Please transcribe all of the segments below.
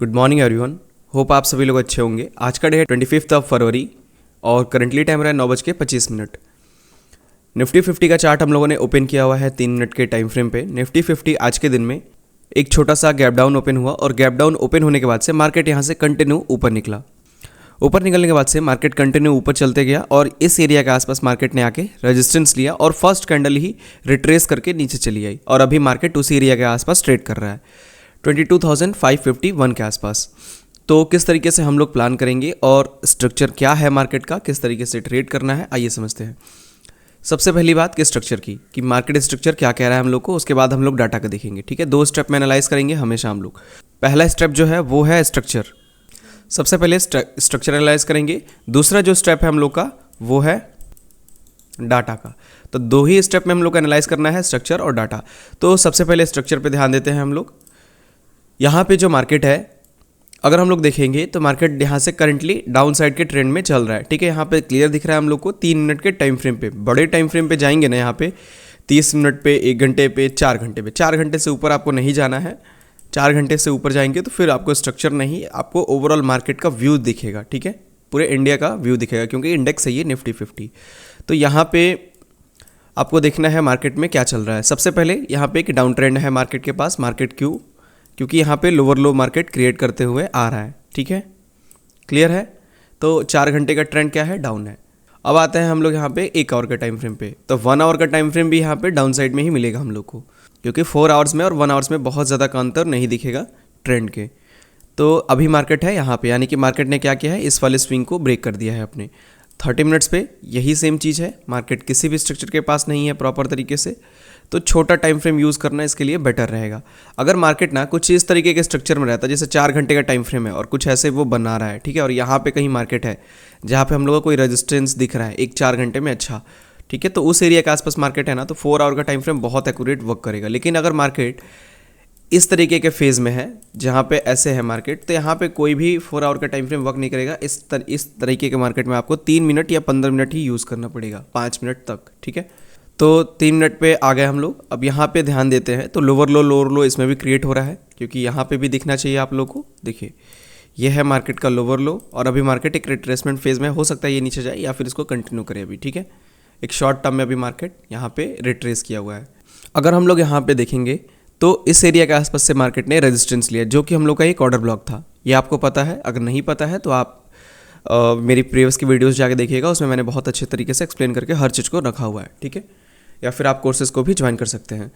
Good morning everyone. Hope आप सभी लोग अच्छे होंगे। आज का डे है 25 फरवरी और करंटली टाइम रहा है 9:25। निफ्टी 50 का चार्ट हम लोगों ने ओपन किया हुआ है 3 मिनट के टाइम फ्रेम पे। निफ्टी 50 आज के दिन में एक छोटा सा गैप डाउन ओपन हुआ और गैप डाउन ओपन होने के बाद से मार्केट यहाँ से कंटिन्यू ऊपर निकला। ऊपर निकलने के बाद से मार्केट कंटिन्यू ऊपर चलते गया और इस एरिया के आसपास मार्केट ने आके रेजिस्टेंस लिया और फर्स्ट कैंडल ही रिट्रेस करके नीचे चली आई और अभी मार्केट उसी एरिया के आसपास ट्रेड कर रहा है 22,551 के आसपास। तो किस तरीके से हम लोग प्लान करेंगे और स्ट्रक्चर क्या है मार्केट का, किस तरीके से ट्रेड करना है, आइए समझते हैं। सबसे पहली बात कि स्ट्रक्चर की, कि मार्केट स्ट्रक्चर क्या कह रहा है हम लोग को, उसके बाद हम लोग डाटा का देखेंगे। ठीक है, 2 स्टेप में एनालाइज करेंगे हमेशा हम लोग। पहला स्टेप जो है वो है स्ट्रक्चर। सबसे पहले स्ट्रक्चर एनालाइज करेंगे। दूसरा जो स्टेप है हम लोग का वो है डाटा का। तो 2 ही स्टेप में हम लोग को एनालाइज करना है, स्ट्रक्चर और डाटा। तो सबसे पहले स्ट्रक्चर पे ध्यान देते हैं हम लोग। यहाँ पे जो मार्केट है, अगर हम लोग देखेंगे तो मार्केट यहाँ से करंटली डाउन साइड के ट्रेंड में चल रहा है। ठीक है, यहाँ पे क्लियर दिख रहा है हम लोग को 3 मिनट के टाइम फ्रेम पे। बड़े टाइम फ्रेम पे जाएंगे ना, यहाँ पे 30 मिनट पे, 1 घंटे पे, 4 घंटे पे। 4 घंटे से ऊपर आपको नहीं जाना है। 4 घंटे से ऊपर जाएंगे तो फिर आपको स्ट्रक्चर नहीं, आपको ओवरऑल मार्केट का व्यू दिखेगा। ठीक है, पूरे इंडिया का व्यू दिखेगा क्योंकि इंडेक्स है ये निफ्टी 50। तो यहाँ पे आपको देखना है मार्केट में क्या चल रहा है। सबसे पहले यहाँ पे एक डाउन ट्रेंड है मार्केट के पास। मार्केट क्योंकि यहाँ पे लोअर लो मार्केट क्रिएट करते हुए आ रहा है। ठीक है, क्लियर है। तो 4 घंटे का ट्रेंड क्या है, डाउन है। अब आते हैं हम लोग यहाँ पे 1 आवर का टाइम फ्रेम पे। तो 1 आवर का टाइम फ्रेम भी यहाँ पे डाउन साइड में ही मिलेगा हम लोग को, क्योंकि 4 आवर्स में और 1 आवर्स में बहुत ज़्यादा का अंतर नहीं दिखेगा ट्रेंड के। तो अभी मार्केट है यहाँ पे, यानी कि मार्केट ने क्या किया है, इस वाले स्विंग को ब्रेक कर दिया है अपने 30 मिनट्स पे। यही सेम चीज़ है, मार्केट किसी भी स्ट्रक्चर के पास नहीं है प्रॉपर तरीके से। तो छोटा टाइम फ्रेम यूज़ करना इसके लिए बेटर रहेगा। अगर मार्केट ना कुछ इस तरीके के स्ट्रक्चर में रहता, जैसे 4 घंटे का टाइम फ्रेम है और कुछ ऐसे वो बना रहा है, ठीक है, और यहाँ पे कहीं मार्केट है जहाँ पे हम लोगों को कोई रेजिस्टेंस दिख रहा है एक 4 घंटे में, अच्छा ठीक है, तो उस एरिया के आसपास मार्केट है ना, तो 4 आवर का टाइम फ्रेम बहुत एक्यूरेट वर्क करेगा। लेकिन अगर मार्केट इस तरीके के फेज़ में है जहाँ पे ऐसे है मार्केट, तो यहाँ पे कोई भी 4 आवर का टाइम फ्रेम वर्क नहीं करेगा। इस तरीके के मार्केट में आपको 3 मिनट या 15 मिनट ही यूज़ करना पड़ेगा, 5 मिनट तक। ठीक है, तो 3 मिनट पे आ गए हम लोग। अब यहाँ पे ध्यान देते हैं तो लोअर लो इसमें भी क्रिएट हो रहा है, क्योंकि यहाँ पे भी दिखना चाहिए आप लोग को। देखिए, ये है मार्केट का लोअर लो और अभी मार्केट एक रिट्रेसमेंट फेज़ में, हो सकता है ये नीचे जाए या फिर इसको कंटिन्यू करे अभी। ठीक है, एक शॉर्ट टर्म में अभी मार्केट यहाँ पे रिट्रेस किया हुआ है। अगर हम लोग यहाँ पे देखेंगे तो इस एरिया के आसपास से मार्केट ने रेजिस्टेंस लिया, जो कि हम लोग का एक ऑर्डर ब्लॉक था। ये आपको पता है, अगर नहीं पता है तो आप मेरी प्रीवियस की वीडियोस जाके देखिएगा, उसमें मैंने बहुत अच्छे तरीके से एक्सप्लेन करके हर चीज़ को रखा हुआ है। ठीक है, या फिर आप कोर्सेज को भी ज्वाइन कर सकते हैं।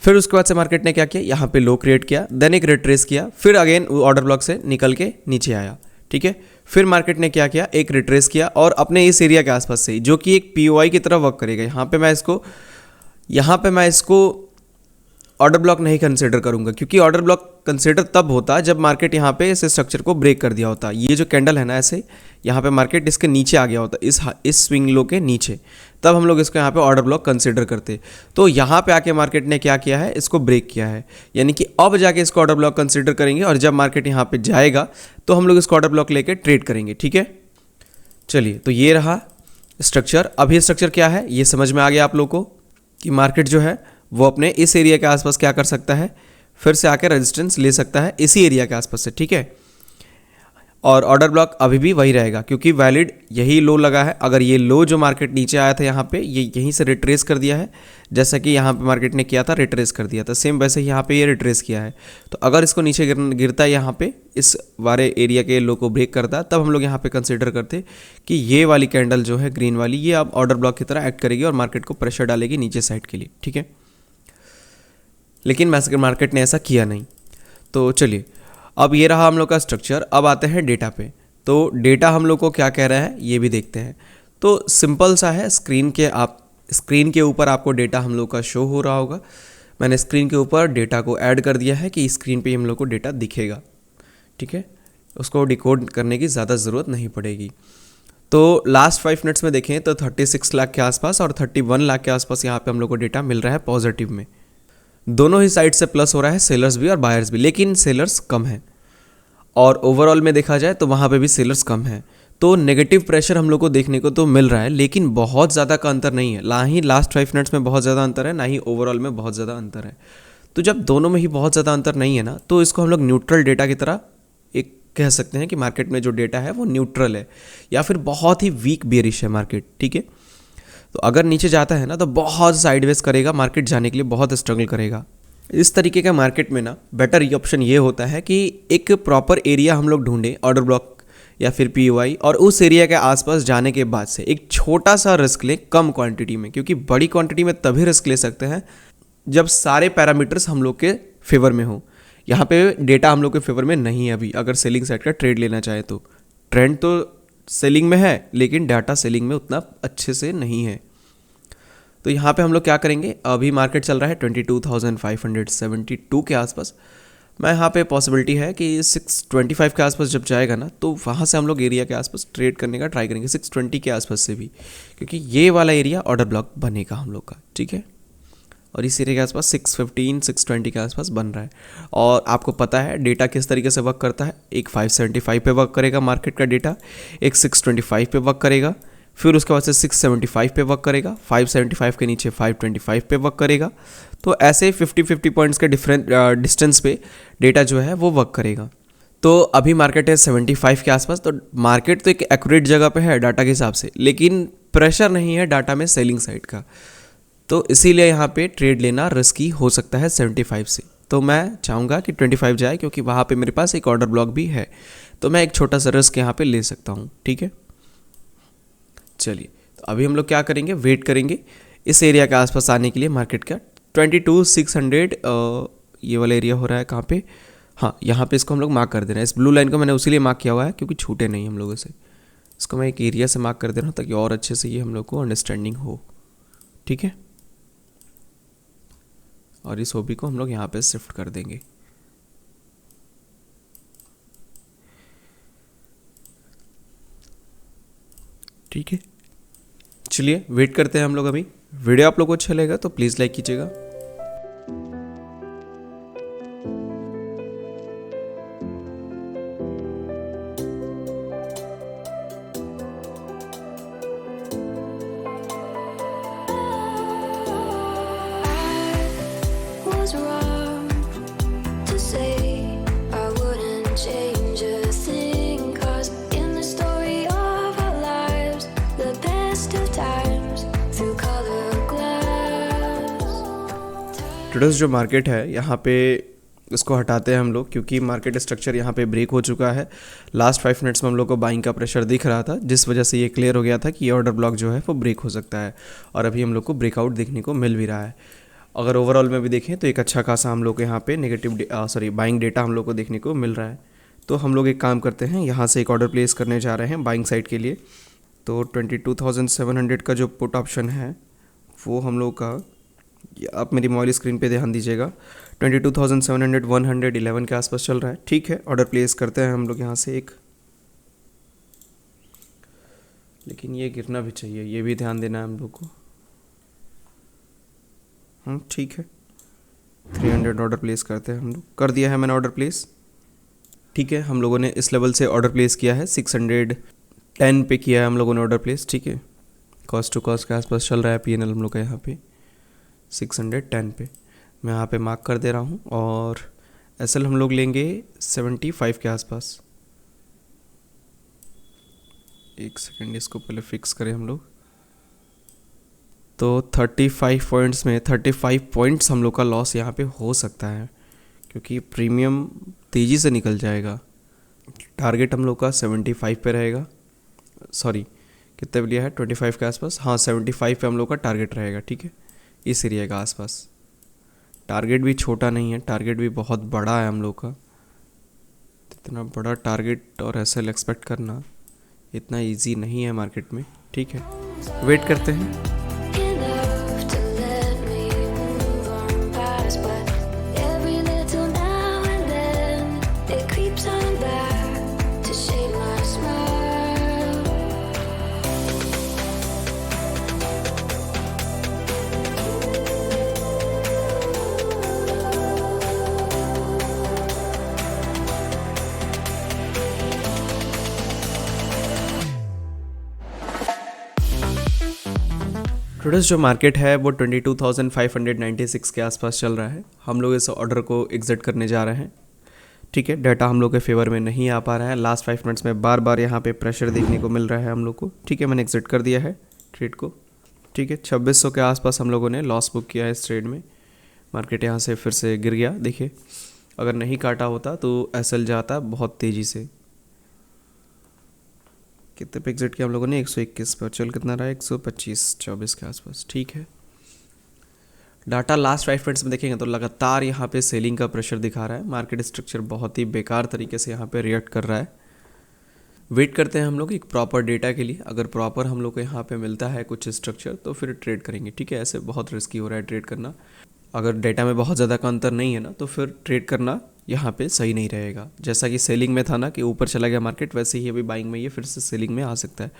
फिर उसके बाद से मार्केट ने क्या किया, यहाँ पे लो क्रिएट किया, देन एक रिट्रेस किया, फिर अगेन ऑर्डर ब्लॉक से निकल के नीचे आया। ठीक है, फिर मार्केट ने क्या किया, एक रिट्रेस किया और अपने इस एरिया के आसपास से, जो कि एक POI की तरह वर्क करेगा। यहाँ पे मैं इसको ऑर्डर ब्लॉक नहीं कंसीडर करूंगा, क्योंकि ऑर्डर ब्लॉक कंसीडर तब होता जब मार्केट यहाँ पे इस स्ट्रक्चर को ब्रेक कर दिया होता। ये जो कैंडल है ना, ऐसे यहाँ पे मार्केट इसके नीचे आ गया होता, इस स्विंग लो के नीचे, तब हम लोग इसको यहाँ पे ऑर्डर ब्लॉक कंसीडर करते। तो यहाँ पे आके मार्केट ने क्या किया है, इसको ब्रेक किया है, यानी कि अब जाके इसको ऑर्डर ब्लॉक कंसीडर करेंगे और जब मार्केट यहाँ पे जाएगा तो हम लोग इसको ऑर्डर ब्लॉक लेके ट्रेड करेंगे। ठीक है, चलिए, तो ये रहा स्ट्रक्चर। अभी स्ट्रक्चर क्या है ये समझ में आ गया आप लोग को, कि मार्केट जो है वो अपने इस एरिया के आसपास क्या कर सकता है, फिर से आकर रेजिस्टेंस ले सकता है इसी एरिया के आसपास से। ठीक है, और ऑर्डर ब्लॉक अभी भी वही रहेगा, क्योंकि वैलिड यही लो लगा है। अगर ये लो जो मार्केट नीचे आया था यहाँ पे, ये यहीं से रिट्रेस कर दिया है, जैसा कि यहाँ पे मार्केट ने किया था, रिट्रेस कर दिया था, सेम वैसे ही यहाँ पे ये रिट्रेस किया है। तो अगर इसको नीचे गिरता है यहाँ पे, इस वाले एरिया के लो को ब्रेक करता, तब हम लोग यहाँ पे कंसिडर करते कि ये वाली कैंडल जो है ग्रीन वाली, ये अब ऑर्डर ब्लॉक की तरह एक्ट करेगी और मार्केट को प्रेशर डालेगी नीचे साइड के लिए। ठीक है, लेकिन मार्केट ने ऐसा किया नहीं। तो चलिए, अब ये रहा हम लोग का स्ट्रक्चर। अब आते हैं डेटा पे। तो डेटा हम लोग को क्या कह रहा है ये भी देखते हैं। तो सिंपल सा है, स्क्रीन के ऊपर आपको डेटा हम लोग का शो हो रहा होगा। मैंने स्क्रीन के ऊपर डेटा को ऐड कर दिया है कि स्क्रीन पे हम लोग को डेटा दिखेगा। ठीक है, उसको डिकोड करने की ज़्यादा ज़रूरत नहीं पड़ेगी। तो लास्ट 5 मिनट्स में देखें तो 36 लाख के आसपास और 31 लाख के आसपास यहाँ पे हम लोग को डेटा मिल रहा है पॉजिटिव में। दोनों ही साइड से प्लस हो रहा है, सेलर्स भी और बायर्स भी, लेकिन सेलर्स कम है। और ओवरऑल में देखा जाए तो वहाँ पे भी सेलर्स कम है। तो नेगेटिव प्रेशर हम लोग को देखने को तो मिल रहा है, लेकिन बहुत ज़्यादा का अंतर नहीं है। ना ही लास्ट 5 मिनट्स में बहुत ज़्यादा अंतर है, ना ही ओवरऑल में बहुत ज़्यादा अंतर है। तो जब दोनों में ही बहुत ज़्यादा अंतर नहीं है ना, तो इसको हम लोग न्यूट्रल डेटा की तरह एक कह सकते हैं कि मार्केट में जो डेटा है वो न्यूट्रल है या फिर बहुत ही वीक बेरिश है मार्केट, ठीक है। तो अगर नीचे जाता है ना तो बहुत साइडवेज करेगा, मार्केट जाने के लिए बहुत स्ट्रगल करेगा। इस तरीके का मार्केट में ना बेटर ये ऑप्शन ये होता है कि एक प्रॉपर एरिया हम लोग ढूंढें, ऑर्डर ब्लॉक या फिर POI, और उस एरिया के आसपास जाने के बाद से एक छोटा सा रिस्क लें कम क्वांटिटी में, क्योंकि बड़ी क्वांटिटी में तभी रिस्क ले सकते हैं जब सारे पैरामीटर्स हम लोग के फेवर में हो। यहाँ पे डेटा हम लोग के फेवर में नहीं है अभी, अगर सेलिंग साइड का ट्रेड लेना चाहे तो। ट्रेंड तो सेलिंग में है लेकिन डाटा सेलिंग में उतना अच्छे से नहीं है। तो यहाँ पे हम लोग क्या करेंगे, अभी मार्केट चल रहा है 22,572 के आसपास। मैं यहाँ पे पॉसिबिलिटी है कि 625 के आसपास जब जाएगा ना तो वहाँ से हम लोग एरिया के आसपास ट्रेड करने का ट्राई करेंगे, 620 के आसपास से भी, क्योंकि ये वाला एरिया ऑर्डर ब्लॉक बनेगा हम लोग का, ठीक है। और इस एरिया के आसपास 615 620 के आसपास बन रहा है। और आपको पता है डेटा किस तरीके से वर्क करता है, एक 575 पे वर्क करेगा मार्केट का डेटा, एक 625 पे वर्क करेगा, फिर उसके बाद से 675 पे वर्क करेगा, 575 के नीचे 525 पे वर्क करेगा। तो ऐसे 50-50 पॉइंट्स के डिफरेंट डिस्टेंस पे डेटा जो है वो वर्क करेगा। तो अभी मार्केट है 75 के आसपास। तो मार्केट तो एक एक्यूरेट जगह पे है डाटा के हिसाब से, लेकिन प्रेशर नहीं है डाटा में सेलिंग साइड का। तो इसीलिए यहाँ पे ट्रेड लेना रिस्की हो सकता है 75 से। तो मैं चाहूँगा कि 25 जाए, क्योंकि वहाँ पे मेरे पास एक ऑर्डर ब्लॉक भी है, तो मैं एक छोटा सा रिस्क यहाँ पे ले सकता हूँ, ठीक है। चलिए, तो अभी हम लोग क्या करेंगे, वेट करेंगे इस एरिया के आसपास आने के लिए मार्केट का। 22,600 ये वाला एरिया हो रहा है कहाँ पे, हाँ यहाँ पे इसको हम लोग मार्क कर दे रहे हैं। इस ब्लू लाइन को मैंने उसी लिए मार्क किया हुआ है क्योंकि छूटे नहीं हम लोगों से। इसको मैं एक एरिया से मार्क कर दे रहा हूँ ताकि और अच्छे से ये हम लोग को अंडरस्टैंडिंग हो, ठीक है। और इस OB को हम लोग यहाँ पे शिफ्ट कर देंगे। ठीक है, चलिए वेट करते हैं हम लोग। अभी वीडियो आप लोग को अच्छा लगेगा तो प्लीज़ लाइक कीजिएगा। Was wrong to say I wouldn't change a thing, 'cause in the story of our lives, the best of times through color glass. Today's जो मार्केट है यहाँ पे इसको हटाते हैं हम लोग, क्योंकि मार्केट स्ट्रक्चर यहाँ पे ब्रेक हो चुका है। लास्ट 5 मिनट्स में हम लोग को बाइंग का प्रेशर दिख रहा था, जिस वजह से ये क्लियर हो गया था कि ये ऑर्डर ब्लॉक जो है वो ब्रेक हो सकता है। और अभी हम लोग को ब्रेकआउट देखने को मिल भी रहा है। अगर ओवरऑल में भी देखें तो एक अच्छा खासा हम लोग को यहाँ पे बाइंग डेटा हम लोग को देखने को मिल रहा है। तो हम लोग एक काम करते हैं, यहाँ से एक ऑर्डर प्लेस करने जा रहे हैं बाइंग साइड के लिए। तो 22,700 का जो पुट ऑप्शन है वो हम लोग का, आप मेरी मोबाइल स्क्रीन पे ध्यान दीजिएगा, 22,700 111 के आसपास चल रहा है, ठीक है। ऑर्डर प्लेस करते हैं हम लोग यहाँ से एक, लेकिन ये गिरना भी चाहिए, ये भी ध्यान देना है हम लोग को। ठीक है, 300 ऑर्डर प्लेस करते हैं हम लोग। कर दिया है मैंने ऑर्डर प्लेस, ठीक है। हम लोगों ने इस लेवल से ऑर्डर प्लेस किया है, 610 पे किया है हम लोगों ने ऑर्डर प्लेस, ठीक है। कॉस्ट टू कॉस्ट के आसपास चल रहा है PNL हम लोग का यहाँ पे 610 पे। मैं यहाँ पे मार्क कर दे रहा हूँ। और SL हम लोग लेंगे 75 के आसपास। एक सेकेंड, इसको पहले फिक्स करें हम लोग। तो 35 पॉइंट्स में 35 पॉइंट्स हम लोग का लॉस यहाँ पे हो सकता है, क्योंकि प्रीमियम तेज़ी से निकल जाएगा। टारगेट हम लोग का 75 पे रहेगा, सॉरी कितने पे लिया है, 25 के आसपास, हाँ 75 पे हम लोग का टारगेट रहेगा, ठीक है। इस एरिया का आसपास टारगेट भी छोटा नहीं है, टारगेट भी बहुत बड़ा है हम लोग का। इतना बड़ा टारगेट और SL एक्सपेक्ट करना इतना इजी नहीं है मार्केट में, ठीक है। वेट करते हैं। Enough to let me move on past, but every little now and then it creeps on back to shade my smile. Today's जो मार्केट है वो 22,596 के आसपास चल रहा है। हम लोग इस ऑर्डर को एग्जिट करने जा रहे हैं, ठीक है, डाटा हम लोग के फेवर में नहीं आ पा रहा है। लास्ट 5 मिनट्स में बार बार यहाँ पे प्रेशर देखने को मिल रहा है हम लोग को। ठीक है, मैंने एग्जिट कर दिया है ट्रेड को। ठीक है, 2600 के आसपास हम लोगों ने लॉस बुक किया है इस ट्रेड में। मार्केट यहाँ से फिर से गिर गया। देखिए, अगर नहीं काटा होता तो एसएल जाता बहुत तेज़ी से। कितने पे एग्जिट किया हम लोगों ने? 121 पर। चल कितना रहा है? 125-24 के आसपास। ठीक है, डाटा लास्ट 5 मिनट्स में देखेंगे तो लगातार यहाँ पे सेलिंग का प्रेशर दिखा रहा है। मार्केट स्ट्रक्चर बहुत ही बेकार तरीके से यहाँ पे रिएक्ट कर रहा है। वेट करते हैं हम लोग एक प्रॉपर डेटा के लिए। अगर प्रॉपर हम लोग को यहाँ पे मिलता है कुछ स्ट्रक्चर तो फिर ट्रेड करेंगे। ठीक है, ऐसे बहुत रिस्की हो रहा है ट्रेड करना। अगर डेटा में बहुत ज़्यादा का अंतर नहीं है ना तो फिर ट्रेड करना यहाँ पे सही नहीं रहेगा। जैसा कि सेलिंग में था ना कि ऊपर चला गया मार्केट, वैसे ही अभी बाइंग में ये फिर से सेलिंग में आ सकता है।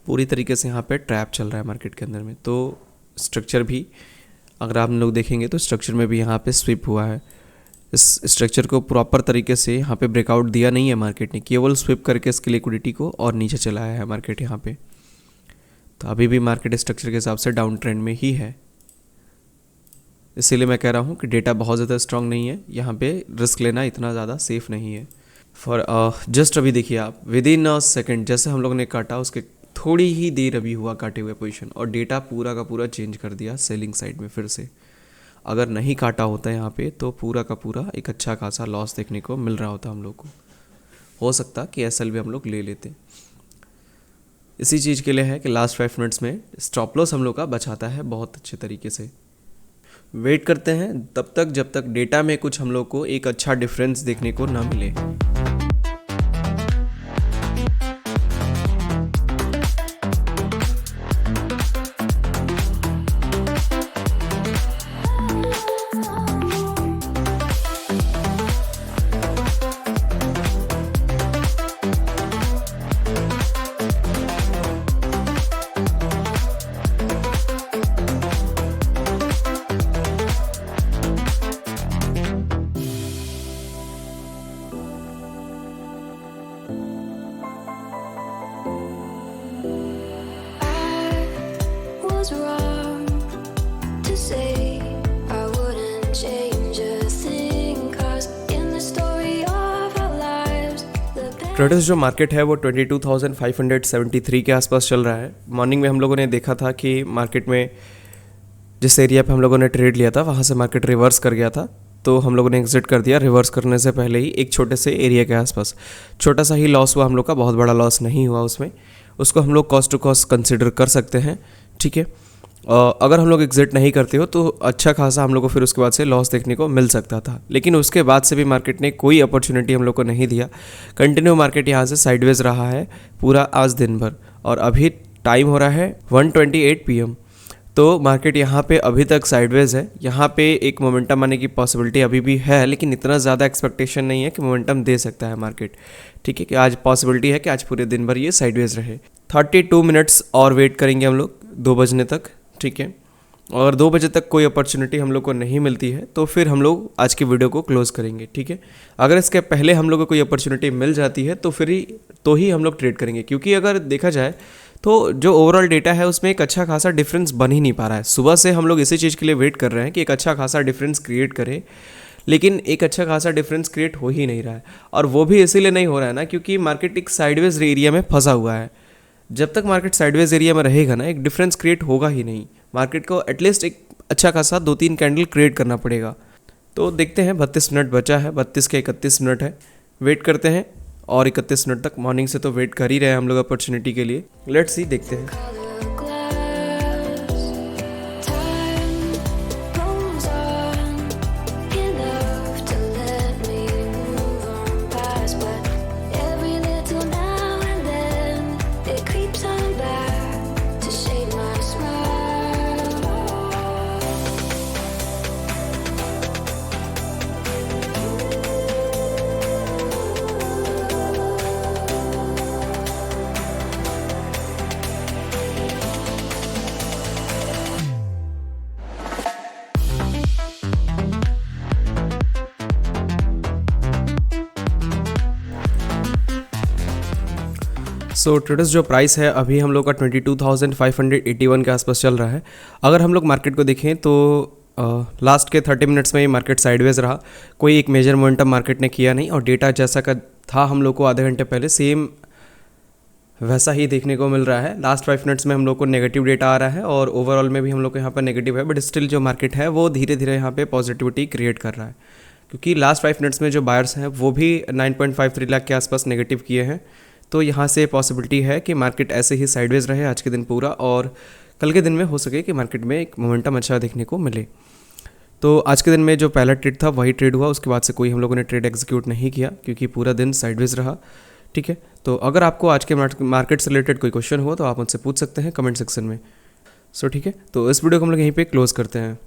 पूरी तरीके से यहाँ पे ट्रैप चल रहा है मार्केट के अंदर में। तो स्ट्रक्चर भी अगर आप लोग देखेंगे तो स्ट्रक्चर में भी यहाँ पे स्विप हुआ है। इस स्ट्रक्चर को प्रॉपर तरीके से यहाँ पे ब्रेकआउट दिया नहीं है मार्केट ने, केवल स्विप करके इसकी लिक्विडिटी को और नीचे चलाया है मार्केट यहाँ पे। तो अभी भी मार्केट स्ट्रक्चर के हिसाब से डाउन ट्रेंड में ही है। इसीलिए मैं कह रहा हूँ कि डेटा बहुत ज़्यादा स्ट्रांग नहीं है, यहाँ पे रिस्क लेना इतना ज़्यादा सेफ नहीं है। फॉर जस्ट अभी देखिए आप, विद इन अ सेकेंड जैसे हम लोग ने काटा उसके थोड़ी ही देर अभी हुआ काटे हुए पोजीशन और डेटा पूरा का पूरा चेंज कर दिया सेलिंग साइड में फिर से। अगर नहीं काटा होता यहाँ पे तो पूरा का पूरा एक अच्छा खासा लॉस देखने को मिल रहा होता हम लोग को। हो सकता कि एसएल भी हम लोग ले लेते। इसी चीज़ के लिए है कि लास्ट 5 मिनट्स में स्टॉप लॉस हम लोग का बचाता है बहुत अच्छे तरीके से। वेट करते हैं तब तक जब तक डेटा में कुछ हम लोग को एक अच्छा डिफरेंस देखने को ना मिले। Was wrong to say I wouldn't change a thing, 'cause in the story of our lives the traders जो मार्केट है वो 22,573 के आसपास चल रहा है। मॉर्निंग में हम लोगों ने देखा था कि मार्केट में जिस एरिया पे हम लोगों ने ट्रेड लिया था वहाँ से मार्केट रिवर्स कर गया था, तो हम लोगों ने एग्जिट कर दिया। रिवर्स करने से पहले ही एक छोटे से एरिया के आसपास छोटा सा ही लॉस हुआ हम लोग का, बहुत बड़ा लॉस नहीं हुआ उसमें। उसको हम लोग कॉस्ट टू कॉस्ट कंसिडर कर सकते हैं। ठीक है, अगर हम लोग एग्जिट नहीं करते हो तो अच्छा खासा हम लोग को फिर उसके बाद से लॉस देखने को मिल सकता था। लेकिन उसके बाद से भी मार्केट ने कोई अपॉर्चुनिटी हम लोग को नहीं दिया। कंटिन्यू मार्केट यहाँ से साइडवेज रहा है पूरा आज दिन भर, और अभी टाइम हो रहा है 1:28 PM। तो मार्केट यहाँ पे अभी तक साइडवेज है। यहाँ पे एक मोमेंटम आने की पॉसिबिलिटी अभी भी है, लेकिन इतना ज़्यादा एक्सपेक्टेशन नहीं है कि मोमेंटम दे सकता है मार्केट। ठीक है, कि आज पॉसिबिलिटी है कि आज पूरे दिन भर ये साइडवेज रहे। 32 मिनट्स और वेट करेंगे हम लोग 2 बजने तक। ठीक है, और 2 बजे तक कोई अपॉर्चुनिटी हम लोग को नहीं मिलती है तो फिर हम लोग आज की वीडियो को क्लोज़ करेंगे। ठीक है, अगर इसके पहले हम लोग को कोई अपॉर्चुनिटी मिल जाती है तो फिर ही हम लोग ट्रेड करेंगे। क्योंकि अगर देखा जाए तो जो ओवरऑल डेटा है उसमें एक अच्छा खासा डिफरेंस बन ही नहीं पा रहा है। सुबह से हम लोग इसी चीज़ के लिए वेट कर रहे हैं कि एक अच्छा खासा डिफरेंस क्रिएट करें, लेकिन एक अच्छा खासा डिफरेंस क्रिएट हो ही नहीं रहा है। और वो भी इसीलिए नहीं हो रहा है ना क्योंकि मार्केट एक साइडवेज एरिया में फंसा हुआ है। जब तक मार्केट साइडवेज एरिया में रहेगा ना, एक डिफरेंस क्रिएट होगा ही नहीं। मार्केट को एटलीस्ट एक अच्छा खासा 2-3 कैंडल क्रिएट करना पड़ेगा। तो देखते हैं, 32 मिनट बचा है, 32 के 31 मिनट है। वेट करते हैं और 31 मिनट तक मॉर्निंग से तो वेट कर ही रहे हैं हम लोग अपॉर्चुनिटी के लिए। लेट्स सी, देखते हैं। color glass. Time rolls on enough to let me move on past, but every little now and then it creeps on back to shade my smile. So traders जो price है अभी हम लोग का 22,581 के आसपास चल रहा है। अगर हम लोग मार्केट को देखें तो लास्ट के 30 मिनट्स में ये मार्केट साइडवेज रहा, कोई एक मेजर मोमेंटम मार्केट ने किया नहीं और डेटा जैसा का था हम लोग को आधे घंटे पहले सेम वैसा ही देखने को मिल रहा है। लास्ट 5 मिनट्स में हम लोग को नेगेटिव डेटा आ रहा है और ओवरऑल में भी हम लोग को यहाँ पर नेगेटिव है, बट स्टिल जो मार्केट है वो धीरे धीरे यहाँ पे पॉजिटिविटी क्रिएट कर रहा है, क्योंकि लास्ट 5 मिनट्स में जो बायर्स हैं वो भी 9.53 लाख के आसपास नेगेटिव किए हैं। तो यहाँ से पॉसिबिलिटी है कि मार्केट ऐसे ही साइडवेज रहे आज के दिन पूरा, और कल के दिन में हो सके कि मार्केट में एक मोमेंटम अच्छा देखने को मिले। तो आज के दिन में जो पहला ट्रेड था वही ट्रेड हुआ, उसके बाद से कोई हम लोगों ने ट्रेड एग्जीक्यूट नहीं किया क्योंकि पूरा दिन साइडवेज रहा। ठीक है, तो अगर आपको आज के मार्केट से रिलेटेड कोई क्वेश्चन हो तो आप मुझसे पूछ सकते हैं कमेंट सेक्शन में। सो ठीक है, तो इस वीडियो को हम लोग यहीं पे क्लोज करते हैं।